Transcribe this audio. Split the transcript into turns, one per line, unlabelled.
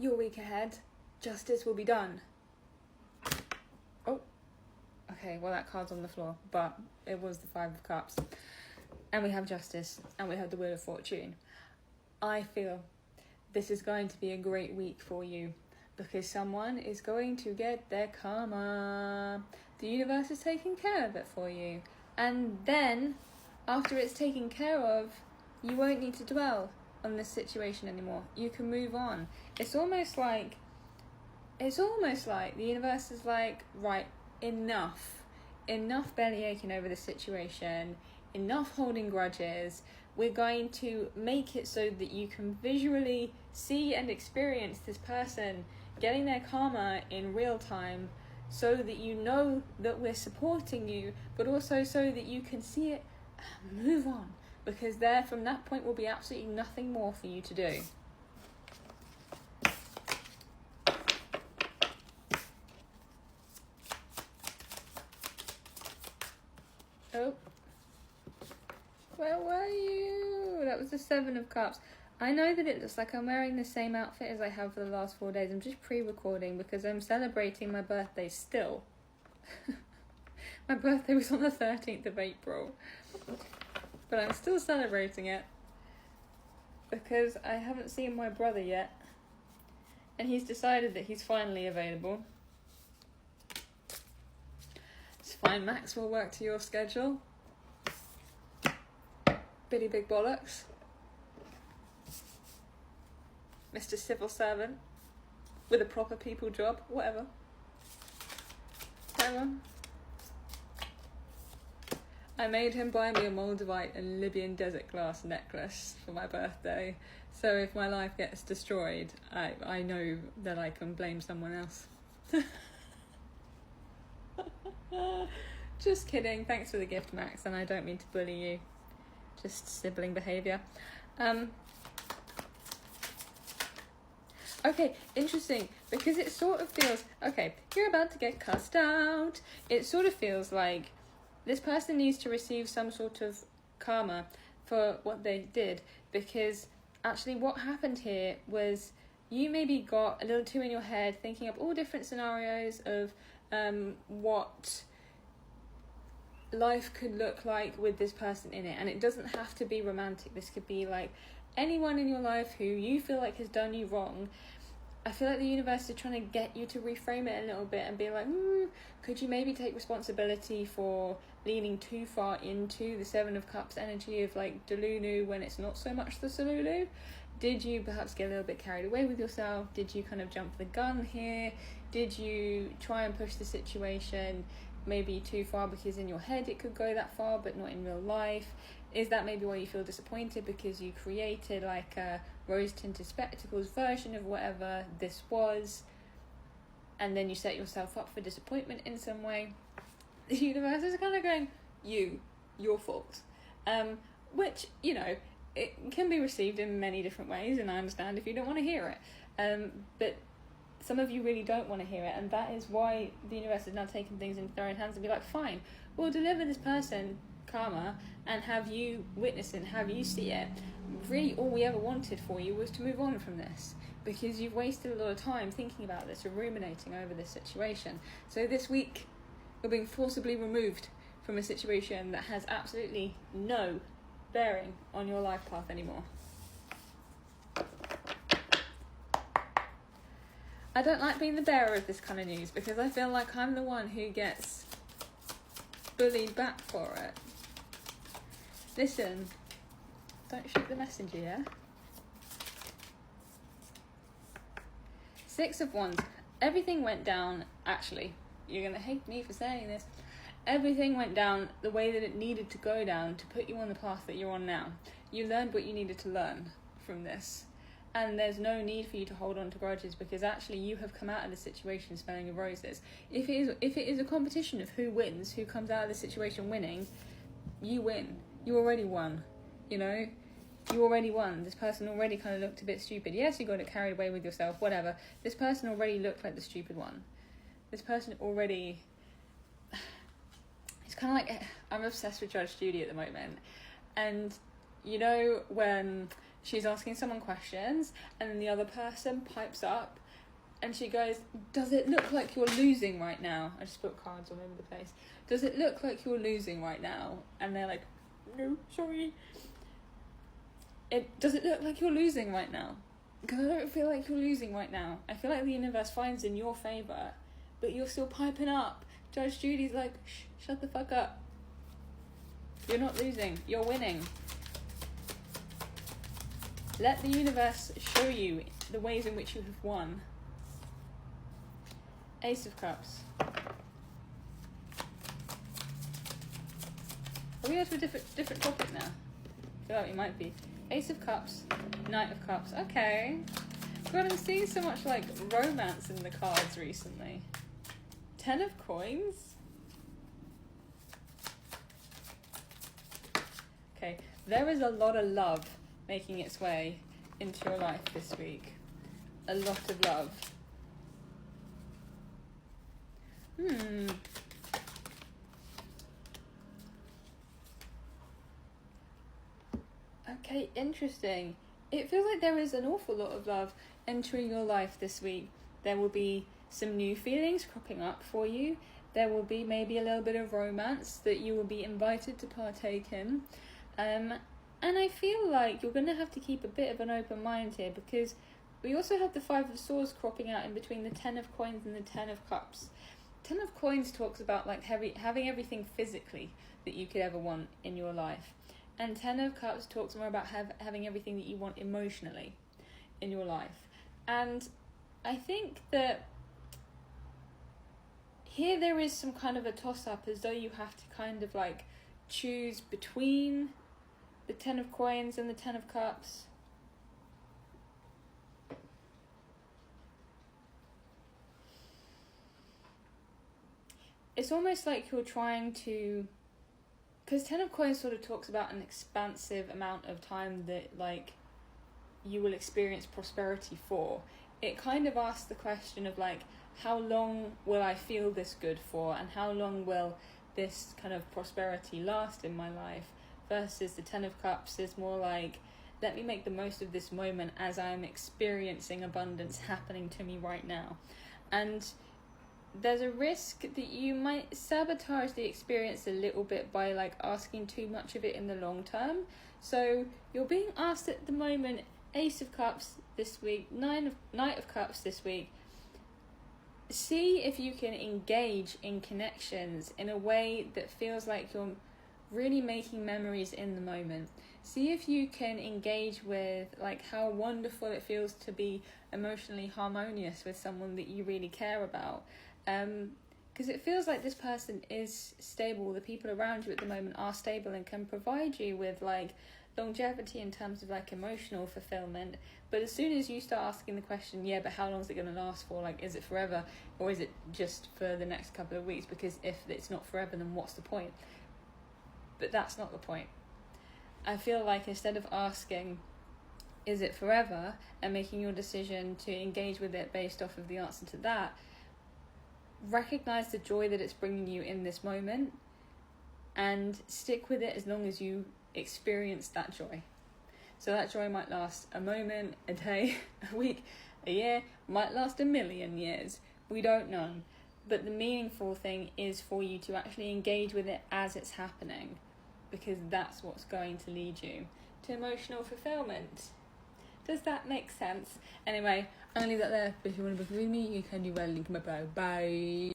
your week ahead, justice will be done. Oh, okay, well that card's on the floor, but it was the Five of Cups. And we have justice, and we have the Wheel of Fortune. I feel this is going to be a great week for you, because someone is going to get their karma. The universe is taking care of it for you. And then, after it's taken care of, you won't need to dwell on this situation anymore. You can move on. It's almost like the universe is like, right, enough belly aching over the situation, enough holding grudges. We're going to make it so that you can visually see and experience this person getting their karma in real time, so that you know that we're supporting you, but also so that you can see it and move on, because there from that point will be absolutely nothing more for you to do. Oh, where were you? That was the Seven of Cups. I know that it looks like I'm wearing the same outfit as I have for the last 4 days. I'm just pre-recording because I'm celebrating my birthday still. My birthday was on the 13th of April. But I'm still celebrating it because I haven't seen my brother yet. And he's decided that he's finally available. It's fine, Max will work to your schedule. Billy Big Bollocks. Mr. Civil Servant with a proper people job, whatever. I made him buy me a Moldavite and Libyan desert glass necklace for my birthday, so if my life gets destroyed, I know that I can blame someone else. Just kidding, thanks for the gift, Max, and I don't mean to bully you. Just sibling behaviour. Okay, interesting, because it sort of feels, okay, you're about to get cussed out. It sort of feels like this person needs to receive some sort of karma for what they did, because actually what happened here was you maybe got a little too in your head, thinking up all different scenarios of what life could look like with this person in it. And it doesn't have to be romantic. This could be like anyone in your life who you feel like has done you wrong. I feel like the universe is trying to get you to reframe it a little bit and be like, could you maybe take responsibility for leaning too far into the Seven of Cups energy of like Delulu when it's not so much the Solulu? Did you perhaps get a little bit carried away with yourself? Did you kind of jump the gun here? Did you try and push the situation maybe too far because in your head it could go that far but not in real life? Is that maybe why you feel disappointed, because you created like a rose-tinted spectacles version of whatever this was, and then you set yourself up for disappointment in some way? The universe is kind of going, your fault. Which, you know, it can be received in many different ways, and I understand if you don't want to hear it. But some of you really don't want to hear it, and that is why the universe is now taking things into their own hands and be like, fine, we'll deliver this person karma and have you witness it and have you see it. Really all we ever wanted for you was to move on from this, because you've wasted a lot of time thinking about this or ruminating over this situation. So this week you're being forcibly removed from a situation that has absolutely no bearing on your life path anymore. I don't like being the bearer of this kind of news, because I feel like I'm the one who gets bullied back for it. Listen, don't shoot the messenger, yeah? Six of Wands. Everything went down, actually, you're going to hate me for saying this, everything went down the way that it needed to go down to put you on the path that you're on now. You learned what you needed to learn from this. And there's no need for you to hold on to grudges, because actually you have come out of the situation smelling of roses. If it is a competition of who wins, who comes out of the situation winning, you win. You already won, you know? You already won. This person already kind of looked a bit stupid. Yes, you got it carried away with yourself, whatever. This person already looked like the stupid one. This person already... It's kind of like... I'm obsessed with Judge Judy at the moment. And, you know, when she's asking someone questions, and then the other person pipes up and she goes, does it look like you're losing right now? I just put cards all over the place. Does it look like you're losing right now? And they're like, no, sorry. Does it look like you're losing right now? Because I don't feel like you're losing right now. I feel like the universe finds in your favour, but you're still piping up. Judge Judy's like, shh, shut the fuck up. You're not losing, you're winning. Let the universe show you the ways in which you have won. Ace of Cups. Are we on to a different topic now? I feel like we might be. Ace of Cups, Knight of Cups. Okay. God, I'm seeing so much like romance in the cards recently. 10 of Coins. Okay, there is a lot of love making its way into your life this week. A lot of love. Okay, interesting. It feels like there is an awful lot of love entering your life this week. There will be some new feelings cropping up for you. There will be maybe a little bit of romance that you will be invited to partake in. And I feel like you're going to have to keep a bit of an open mind here, because we also have the 5 of Swords cropping out in between the 10 of Coins and the 10 of Cups. 10 of Coins talks about like having everything physically that you could ever want in your life. And 10 of Cups talks more about having everything that you want emotionally in your life. And I think that here there is some kind of a toss-up, as though you have to kind of like choose between the 10 of Coins and the 10 of Cups. It's almost like you're trying to... Because 10 of Coins sort of talks about an expansive amount of time that, like, you will experience prosperity for. It kind of asks the question of, like, how long will I feel this good for, and how long will this kind of prosperity last in my life? Versus the 10 of Cups is more like, let me make the most of this moment as I'm experiencing abundance happening to me right now. And there's a risk that you might sabotage the experience a little bit by like asking too much of it in the long term. So you're being asked at the moment, Ace of Cups this week, Knight of Cups this week. See if you can engage in connections in a way that feels like you're really making memories in the moment. See if you can engage with like how wonderful it feels to be emotionally harmonious with someone that you really care about. Because it feels like this person is stable. The people around you at the moment are stable and can provide you with like longevity in terms of like emotional fulfillment. But as soon as you start asking the question, yeah, but how long is it going to last for? Like, is it forever, or is it just for the next couple of weeks? Because if it's not forever, then what's the point? But that's not the point. I feel like instead of asking, is it forever, and making your decision to engage with it based off of the answer to that, recognize the joy that it's bringing you in this moment and stick with it as long as you experience that joy. So that joy might last a moment, a day, a week, a year, might last a million years. We don't know. But the meaningful thing is for you to actually engage with it as it's happening, because that's what's going to lead you to emotional fulfillment. Does that make sense? Anyway, I'm going to leave that there. But if you want to book with me, you can do well. Link in my bio. Bye.